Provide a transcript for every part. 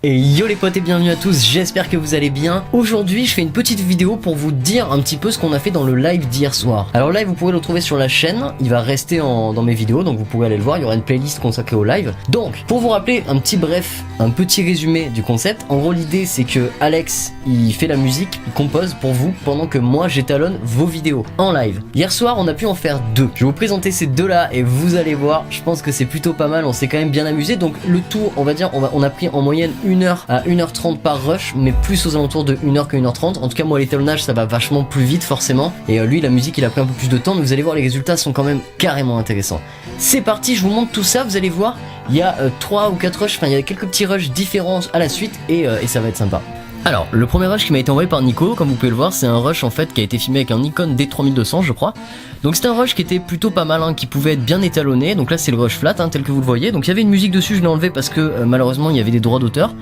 Et yo les potes et bienvenue à tous, j'espère que vous allez bien. Aujourd'hui je fais une petite vidéo pour vous dire un petit peu ce qu'on a fait dans le live d'hier soir. Alors le live vous pourrez le trouver sur la chaîne, il va rester dans mes vidéos donc vous pourrez aller le voir, il y aura une playlist consacrée au live. Donc pour vous rappeler un petit résumé du concept, en gros l'idée c'est que Alex il fait la musique, il compose pour vous pendant que moi j'étalonne vos vidéos en live. Hier soir on a pu en faire deux, je vais vous présenter ces deux là et vous allez voir, je pense que c'est plutôt pas mal, on s'est quand même bien amusé. Donc le tout on va dire on a pris en moyenne 1h à 1h30 par rush, mais plus aux alentours de 1h que 1h30. En tout cas moi l'étalonnage ça va vachement plus vite forcément, et lui la musique il a pris un peu plus de temps, mais vous allez voir les résultats sont quand même carrément intéressants. C'est parti, je vous montre tout ça, vous allez voir il y a 3 ou 4 rushs, enfin il y a quelques petits rushs différents à la suite et ça va être sympa. Alors, le premier rush qui m'a été envoyé par Nico, comme vous pouvez le voir, c'est un rush en fait qui a été filmé avec un Nikon D3200 je crois. Donc c'était un rush qui était plutôt pas mal, qui pouvait être bien étalonné. Donc là c'est le rush flat tel que vous le voyez. Donc il y avait une musique dessus, je l'ai enlevé parce que malheureusement il y avait des droits d'auteur.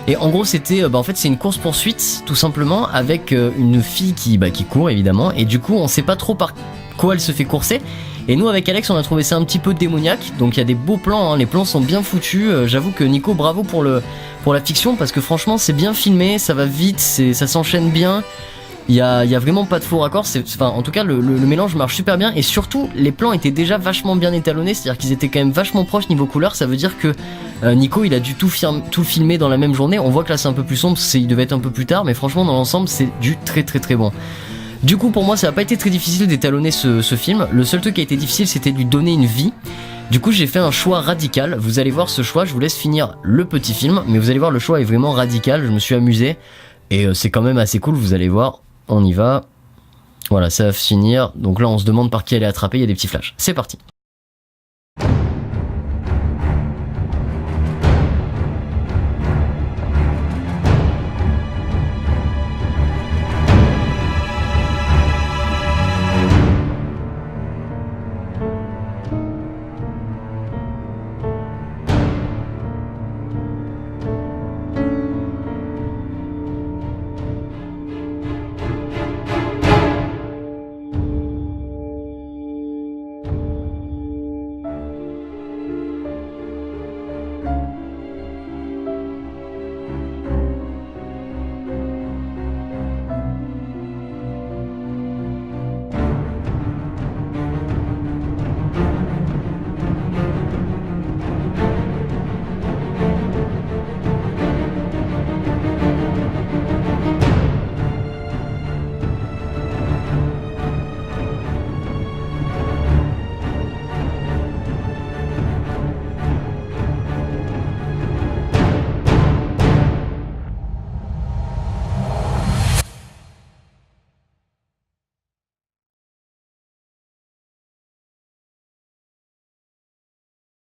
Et en gros c'était, en fait c'est une course poursuite tout simplement avec une fille qui court évidemment. Et du coup on sait pas trop par quoi elle se fait courser. Et nous avec Alex on a trouvé ça un petit peu démoniaque. Donc il y a des beaux plans, les plans sont bien foutus. J'avoue que Nico bravo pour la fiction parce que franchement c'est bien filmé, ça va vite, ça s'enchaîne bien. Il y a vraiment pas de faux raccords, en tout cas le mélange marche super bien et surtout les plans étaient déjà vachement bien étalonnés, c'est-à-dire qu'ils étaient quand même vachement proches niveau couleur. Ça veut dire que Nico il a dû tout filmer dans la même journée. On voit que là c'est un peu plus sombre, il devait être un peu plus tard, mais franchement dans l'ensemble c'est du très bon. Du coup pour moi ça n'a pas été très difficile d'étalonner ce film. Le seul truc qui a été difficile c'était de lui donner une vie. Du coup j'ai fait un choix radical, vous allez voir ce choix, je vous laisse finir le petit film, mais vous allez voir le choix est vraiment radical, je me suis amusé et c'est quand même assez cool, vous allez voir, on y va, voilà ça va finir, donc là on se demande par qui elle est attrapée, il y a des petits flashs, c'est parti.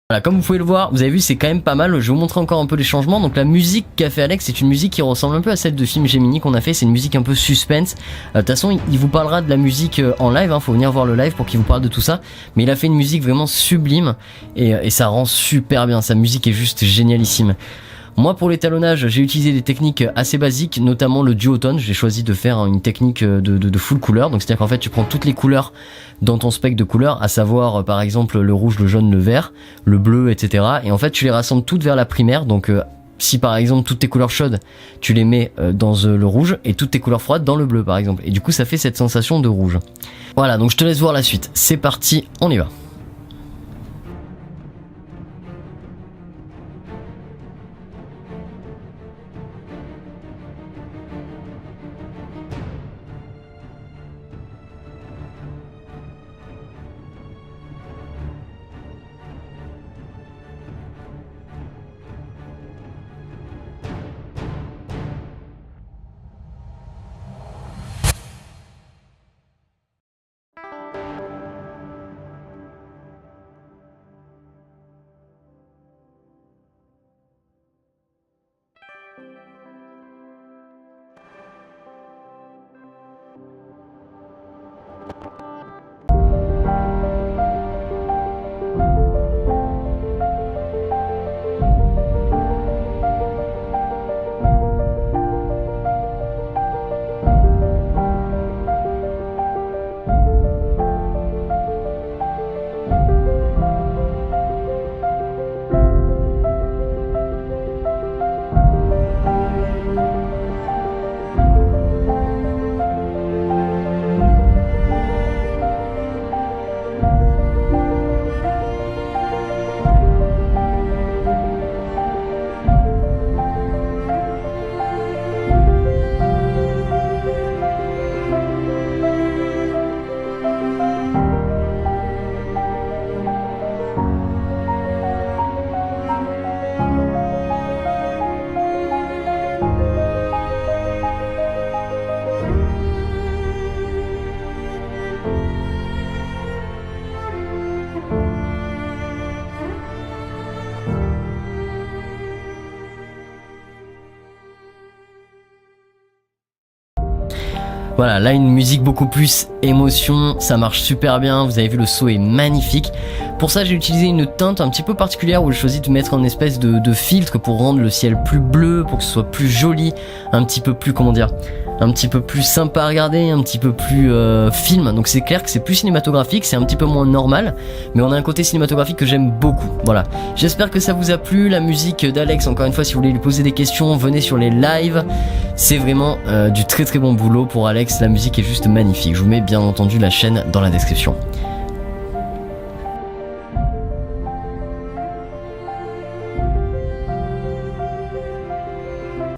Voilà, comme vous pouvez le voir, vous avez vu c'est quand même pas mal, je vais vous montrer encore un peu les changements. Donc la musique qu'a fait Alex c'est une musique qui ressemble un peu à celle de film Gemini qu'on a fait, c'est une musique un peu suspense. De toute façon il vous parlera de la musique en live, faut venir voir le live pour qu'il vous parle de tout ça. Mais il a fait une musique vraiment sublime et ça rend super bien, sa musique est juste génialissime. Moi pour l'étalonnage j'ai utilisé des techniques assez basiques, notamment le duotone. J'ai choisi de faire une technique de full couleur, donc c'est à dire qu'en fait tu prends toutes les couleurs dans ton spectre de couleurs, à savoir par exemple le rouge, le jaune, le vert, le bleu, etc. Et en fait tu les rassembles toutes vers la primaire. Donc si par exemple toutes tes couleurs chaudes tu les mets dans le rouge et toutes tes couleurs froides dans le bleu par exemple, et du coup ça fait cette sensation de rouge. Voilà, donc je te laisse voir la suite, c'est parti, on y va. Voilà, là une musique beaucoup plus émotion, ça marche super bien, vous avez vu le saut est magnifique. Pour ça j'ai utilisé une teinte un petit peu particulière où j'ai choisi de mettre une espèce de filtre pour rendre le ciel plus bleu, pour que ce soit plus joli, un petit peu plus, comment dire, un petit peu plus sympa à regarder, un petit peu plus film. Donc c'est clair que c'est plus cinématographique, c'est un petit peu moins normal, mais on a un côté cinématographique que j'aime beaucoup. Voilà, j'espère que ça vous a plu. La musique d'Alex, encore une fois, si vous voulez lui poser des questions, venez sur les lives. C'est vraiment du très très bon boulot pour Alex, la musique est juste magnifique. Je vous mets bien entendu la chaîne dans la description.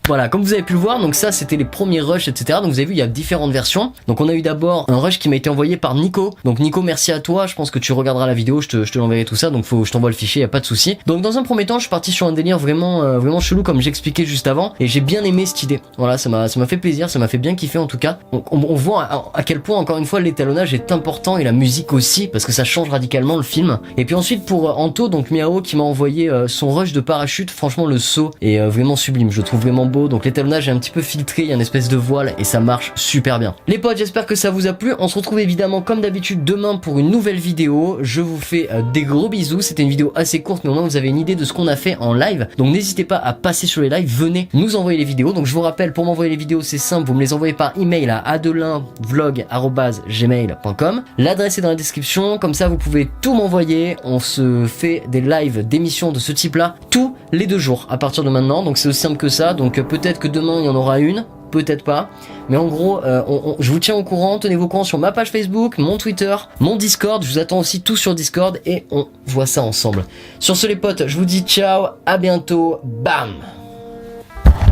Voilà, comme vous avez pu le voir, donc ça c'était les premiers rushs, etc. Donc vous avez vu, il y a différentes versions. Donc on a eu d'abord un rush qui m'a été envoyé par Nico. Donc Nico, merci à toi, je pense que tu regarderas la vidéo, je te l'enverrai tout ça, donc je t'envoie le fichier, y a pas de souci. Donc dans un premier temps, je suis parti sur un délire vraiment chelou comme j'expliquais juste avant, et j'ai bien aimé cette idée. Voilà, ça m'a fait plaisir, ça m'a fait bien kiffer en tout cas. On voit à quel point, encore une fois, l'étalonnage est important et la musique aussi, parce que ça change radicalement le film. Et puis ensuite pour Anto, donc Miao qui m'a envoyé son rush de parachute, franchement le saut est vraiment sublime, je le trouve vraiment beau. Donc l'étalonnage est un petit peu filtré, il y a une espèce de voile et ça marche super bien. Les potes, j'espère que ça vous a plu. On se retrouve évidemment comme d'habitude demain pour une nouvelle vidéo. Je vous fais des gros bisous. C'était une vidéo assez courte, mais au moins vous avez une idée de ce qu'on a fait en live. Donc n'hésitez pas à passer sur les lives, venez nous envoyer les vidéos. Donc je vous rappelle, pour m'envoyer les vidéos c'est simple, vous me les envoyez par email à adelinvlog@gmail.com. L'adresse est dans la description, comme ça vous pouvez tout m'envoyer. On se fait des lives d'émissions de ce type là tous les 2 jours à partir de maintenant. Donc c'est aussi simple que ça. Donc peut-être que demain il y en aura une, peut-être pas, mais en gros je vous tiens au courant, tenez-vous au courant sur ma page Facebook, mon Twitter, mon Discord, je vous attends aussi tous sur Discord et on voit ça ensemble. Sur ce les potes, je vous dis ciao, à bientôt, bam.